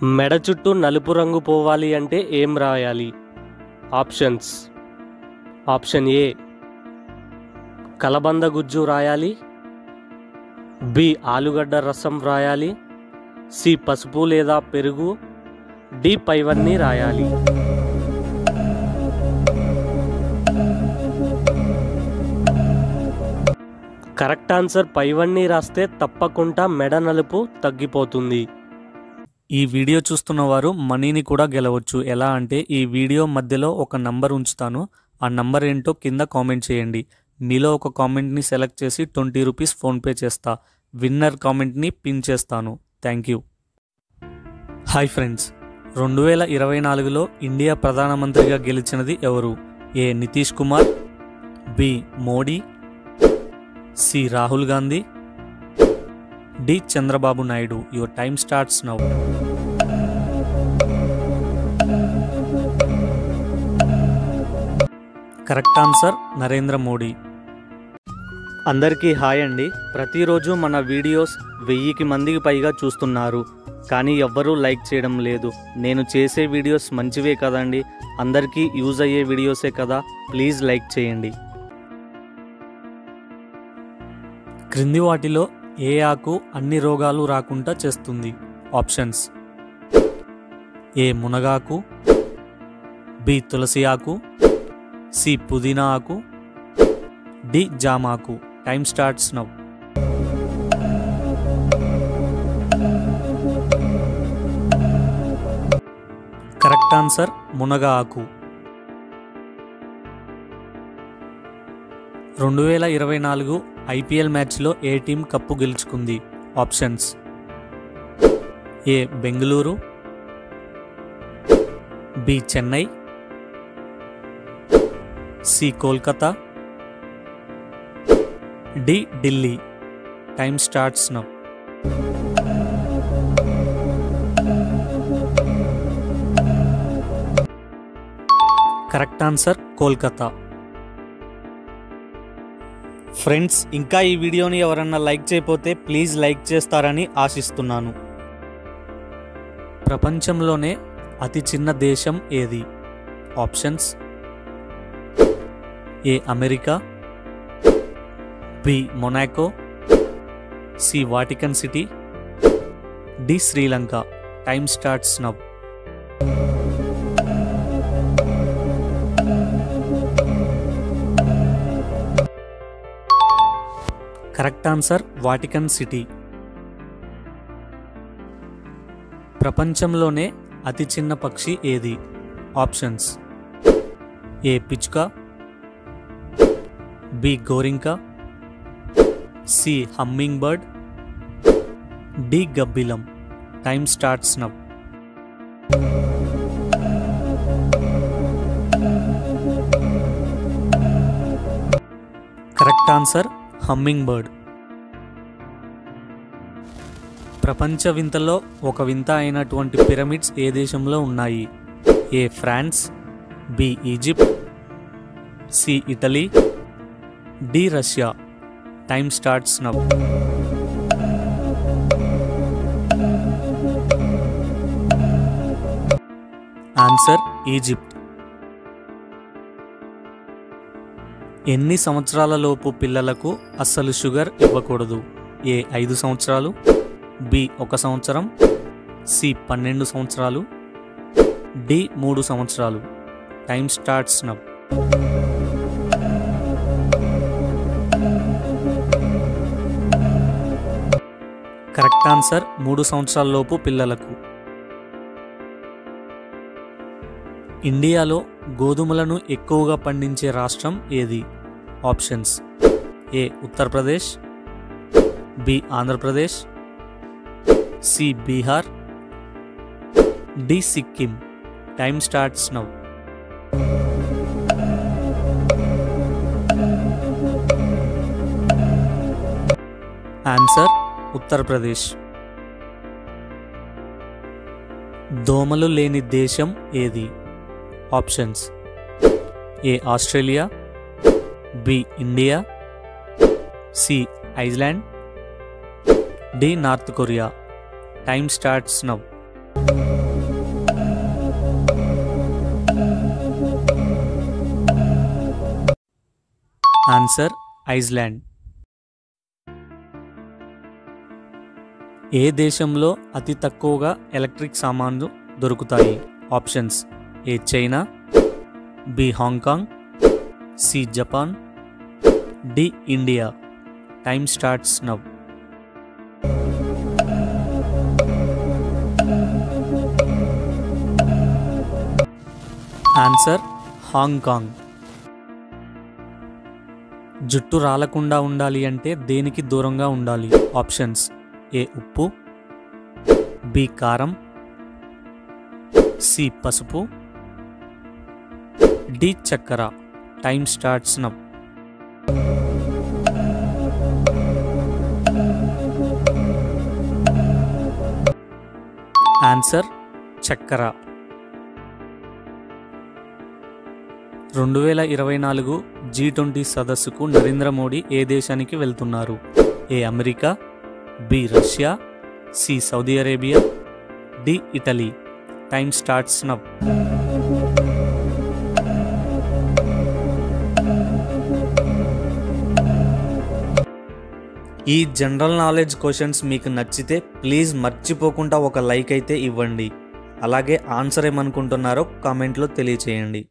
మెడ చుట్టూ నలుపు రంగు పోవాలి అంటే ఏం రాయాలి? ఆప్షన్స్. ఆప్షన్ ఏ కలబంద గుజ్జు రాయాలి, బి ఆలుగడ్డ రసం రాయాలి, సి పసుపు లేదా పెరుగు, డి పైవన్నీ రాయాలి. కరెక్ట్ ఆన్సర్ పైవన్నీ రాస్తే తప్పకుండా మెడ నలుపు తగ్గిపోతుంది. ఈ వీడియో చూస్తున్న వారు మనీని కూడా గెలవచ్చు. ఎలా అంటే ఈ వీడియో మధ్యలో ఒక నంబర్ ఉంచుతాను, ఆ నంబర్ ఏంటో కింద కామెంట్ చేయండి. మీలో ఒక కామెంట్ని సెలెక్ట్ చేసి 20 రూపీస్ ఫోన్పే చేస్తా. విన్నర్ కామెంట్ని పిన్ చేస్తాను. Thank you. హాయ్ ఫ్రెండ్స్, 2024లో ఇండియా ప్రధానమంత్రిగా గెలిచినది ఎవరు? A Nitish Kumar, B Modi, C Rahul Gandhi, D Chandrababu Naidu. Your time starts now. Correct answer Narendra Modi. అందరికీ హాయ్ అండి. ప్రతిరోజు మన వీడియోస్ 1000 మందికి పైగా చూస్తున్నారు, కానీ ఎవ్వరూ లైక్ చేయడం లేదు. నేను చేసే వీడియోస్ మంచివే కదండి, అందరికీ యూజ్ అయ్యే వీడియోసే కదా, ప్లీజ్ లైక్ చేయండి. క్రింది వాటిలో ఏ ఆకు అన్ని రోగాలు రాకుండా చేస్తుంది? ఆప్షన్స్. ఏ మునగాకు, బి తులసి ఆకు, సి పుదీనా ఆకు, డి జామాకు. Time starts now. Correct answer మునగా ఆకు. 2024 ఐపీఎల్ మ్యాచ్లో ఏ టీం కప్పు గెలుచుకుంది? Options. A Bengaluru, B Chennai, C Kolkata, D Delhi. Time starts now. Correct answer Kolkata. Friends, ఇంకా ఈ వీడియోని ఎవరన్నా లైక్ చేయకపోతే ప్లీజ్ లైక్ చేస్తారని ఆశిస్తున్నాను. ప్రపంచంలోనే అతి చిన్న దేశం ఏది? Options. A America, B Monaco, C Vatican City, D Sri Lanka. Time starts now. Correct answer Vatican City. ప్రపంచంలోనే అతి చిన్న పక్షి ఏది? ఆప్షన్స్. ఏ పిచ్చుక, బి గోరింక, సి హమ్మింగ్ బర్డ్, డి గబ్బిలం. Time starts now. Correct answer humming bird. ప్రపంచ వింతలో ఒక వింత అయినటువంటి పిరమిడ్స్ ఏ దేశంలో ఉన్నాయి? A France, B Egypt, C Italy, D Russia. Time starts now. Answer Egypt. ఎన్ని సంవత్సరాల లోపు పిల్లలకు అస్సలు షుగర్ ఇవ్వకూడదు? ఏ 5 సంవత్సరాలు, బి 1 సంవత్సరం, సి 12 సంవత్సరాలు, డి 3 సంవత్సరాలు. Time starts now. Correct answer 3 సంవత్సరాల లోపు పిల్లలకు. ఇండియాలో గోధుమలను ఎక్కువగా పండించే రాష్ట్రం ఏది? Options. A Uttar Pradesh, B Andhra Pradesh, C Bihar, D Sikkim. Time starts now. Answer Uttar Pradesh. దోమలు లేని దేశం ఏది? Options. A Australia, B India, C Iceland, D North Korea. Time starts now. Answer Iceland. ఏ దేశంలో అతి తక్కువగా ఎలక్ట్రిక్ సామాన్లు దొరుకుతాయి? Options: A China, B Hong Kong, C Japan, D India. Time starts now. Answer Hong Kong. జుట్టు రాలకుండా ఉండాలి అంటే దేనికి దూరంగా ఉండాలి? ఆప్షన్స్: ఏ ఉప్పు, బి కారం, సి పసుపు, డి చక్కెర. Time starts now. ఆన్సర్ చక్కెర. 2024 G20 సదస్సుకు నరేంద్ర మోడీ ఏ దేశానికి వెళ్తున్నారు? A America, B Russia, C Saudi Arabia, D Italy. Time starts now. ఈ జనరల్ నాలెడ్జ్ క్వశ్చన్స్ మీకు నచ్చితే ప్లీజ్ మర్చిపోకుండా ఒక లైక్ అయితే ఇవ్వండి. అలాగే ఆన్సర్ ఏమనుకుంటున్నారో కామెంట్లో తెలియచేయండి.